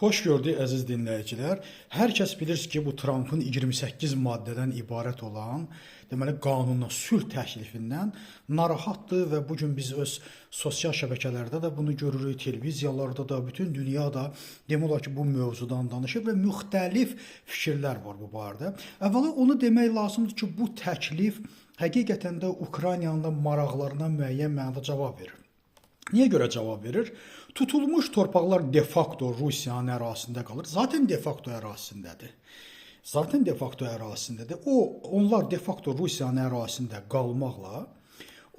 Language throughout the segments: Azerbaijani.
Xoş gördük əziz dinləyicilər. Hər kəs bilir ki, bu Trumpın 28 maddədən ibarət olan, deməli qanunla sülh təklifindən narahatdır və bu gün biz öz sosial şəbəkələrdə də bunu görürük, televiziyalarda da, bütün dünyada demək olar ki, bu mövzudan danışır və müxtəlif fikirlər var bu barədə. Əvvəla onu demək lazımdır ki, bu təklif həqiqətən də Ukraynanın maraqlarına müəyyən mənada cavab verir. Niyə görə cavab verir? Tutulmuş torpaqlar de facto Rusiyanın ərazisində qalır. Zaten de facto ərazisindədir. Onlar de facto Rusiyanın ərazisində qalmaqla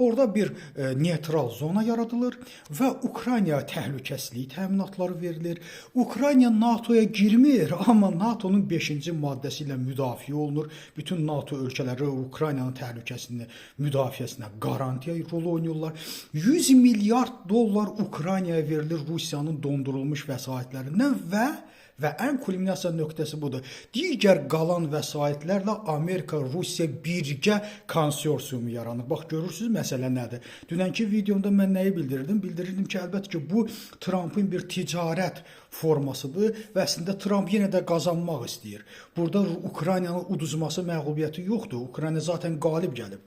orada bir neytral zona yaradılır və Ukrayna təhlükəsizlik təminatları verilir. Ukrayna NATO'ya girmir, amma NATO'nun 5-ci maddəsi ilə müdafiə olunur. Bütün NATO ölkələri Ukraynanın təhlükəsizliyini müdafiəsinə garantiya rol oynayırlar. 100 milyard dollar Ukraynaya verilir Rusiyanın dondurulmuş vəsaitlərindən və ən kulminasiya nöqtəsi budur. Digər qalan vəsaitlərlə Amerika, Rusiya birgə konsorsiumu yaranır. Bax, görürsünüz məsələ nədir? Dünənki videomda mən nəyi bildirirdim? Bildirirdim ki, əlbəttə ki, bu Trumpın bir ticarət formasıdır və əslində Trump yenə də qazanmaq istəyir. Burada Ukraynanın uduzması məğlubiyyəti yoxdur. Ukrayna zaten qalib gəlib.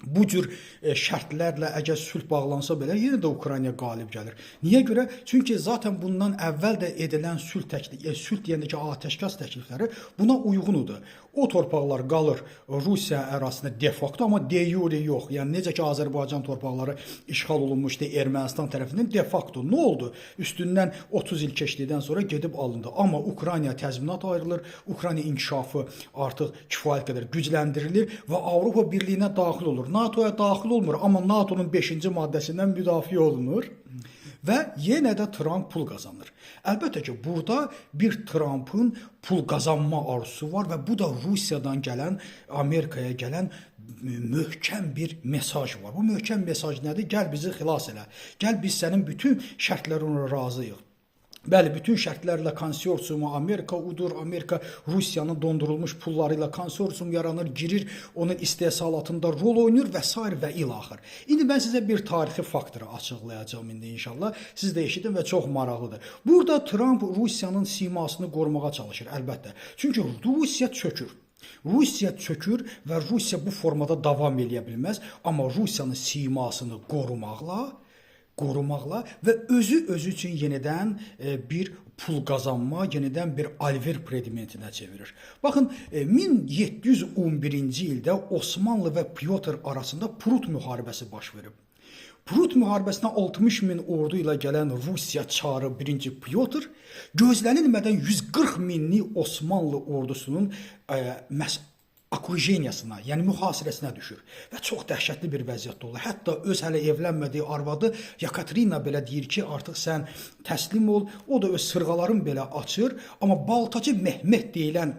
Bu cür şərtlərlə əgər sülh bağlansa belə yenə də Ukrayna qalib gəlir. Niyə görə? Çünki zaten bundan əvvəl də edilən sülh deyəndəki atəşkəs təklifləri buna uyğunudur. O torpaqlar qalır Rusiya ərazisində de facto, amma de jure yox. Yəni necə ki Azərbaycan torpaqları işğal olunmuşdu Ermənistan tərəfindən de facto. Nə oldu? Üstündən 30 il keçdikdən sonra gedib alındı. Amma Ukraynaya təzminat ayrılır, Ukrayna inkişafı artıq kifayət qədər gücləndirilir və Avropa Birliyinə daxil olur. NATO'ya daxil olmur, amma NATO'nun 5-ci maddəsindən müdafiə olunur və yenə də Trump pul qazanır. Əlbəttə ki, burada bir Trumpın pul qazanma arzusu var və bu da Rusiyadan gələn, Amerikaya gələn möhkəm bir mesaj var. Bu möhkəm mesaj nədir? Gəl bizi xilas elə. Gəl biz sənin bütün şərtlərinə razıyıq. Bəli, bütün şərtlərlə konsorsiumu Amerika udur, Amerika Rusiyanın dondurulmuş pulları ilə konsorsium yaranır, girir, onun istehsalatında rol oynayır və s. və ilaxır. İndi mən sizə bir tarixi faktoru açıqlayacağım indi inşallah. Siz də eşidin və çox maraqlıdır. Burada Trump Rusiyanın simasını qorumağa çalışır, əlbəttə. Çünki Rusiya çökür. Rusiya çökür və Rusiya bu formada davam edə bilməz, amma Rusiyanın simasını qorumaqla və özü üçün yenidən bir pul qazanma, yenidən bir alver predimentinə çevirir. Baxın, 1711-ci ildə Osmanlı və Pyotr arasında Prut müharibəsi baş verib. Prut müharibəsinə 60 min ordu ilə gələn Rusiya çarı 1. Pyotr gözlənilmədən 140 minlik Osmanlı ordusunun okrujeniyasına, yəni mühasirəsinə düşür və çox dəhşətli bir vəziyyətdə olur. Hətta öz hələ evlənmədiyi arvadı Yekaterina belə deyir ki, artıq sən təslim ol, o da öz sırğalarını belə açır, amma Baltacı Mehmet deyilən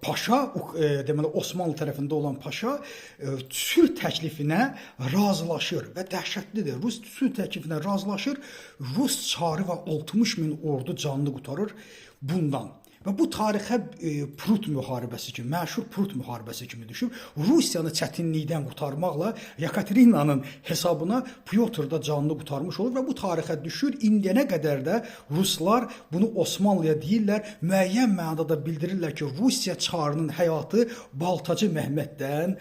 paşa, deməli Osmanlı tərəfində olan paşa sülh təklifinə razılaşır və dəhşətlidir. Rus sülh təklifinə razılaşır, Rus çarı və 60 min ordu canını qurtarır bundan. Və bu tarixə Prut müharibəsi kimi, məşhur Prut müharibəsi kimi düşüb, Rusiyanı çətinlikdən qurtarmaqla Yekaterinanın hesabına Pyotr da canını qurtarmış olur və bu tarixə düşür. İndiyənə qədər də Ruslar bunu Osmanlıya deyirlər, müəyyən mənada da bildirirlər ki, Rusiya çarının həyatı Baltacı Mehmetdən,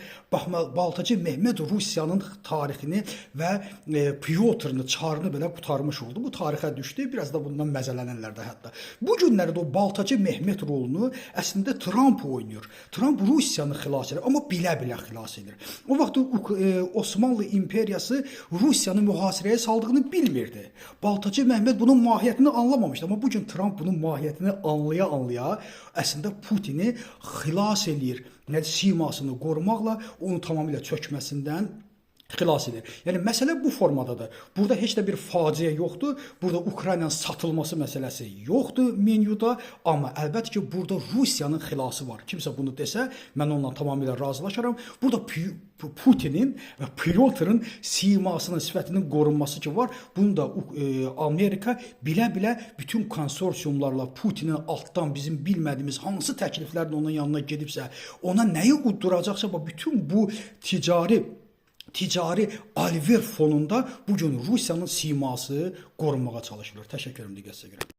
Baltacı Mehmet Rusiyanın tarixini və Pyotr'ını, çarını belə qurtarmış oldu. Bu tarixə düşdü, biraz da bundan məzələnirlər də hətta. Bu günlərdə o Baltacı Mehmet rolunu əslində Trump oynayır. Trump Rusiyanı xilas edir, amma bilə-bilə xilas edir. O vaxt Osmanlı imperiyası Rusiyanı mühasirəyə saldığını bilmirdi. Baltacı Mehmet bunun mahiyyətini anlamamışdı, amma bugün Trump bunun mahiyyətini anlaya-anlaya əslində Putini xilas edir. Simasını qorumaqla onu tamamilə çökməsindən xilas edir. Yəni, məsələ bu formadadır. Burada heç də bir faciə yoxdur. Burada Ukraynanın satılması məsələsi yoxdur menyuda. Amma əlbəttə ki, burada Rusiyanın xilası var. Kimsə bunu desə, mən onunla tamamilə razılaşaram. Burada Putinin və Pyotr'ın simasının, sifətinin qorunması ki var. Bunu da Amerika bilə-bilə bütün konsorsiumlarla Putinin altdan bizim bilmədiyimiz hansı təkliflərlə onun yanına gedibsə, ona nəyi udduracaqsa, bütün bu ticari alver fonunda bugün Rusiyanın siması qorunmağa çalışılır. Təşəkkür ederim diqqətinizə görə.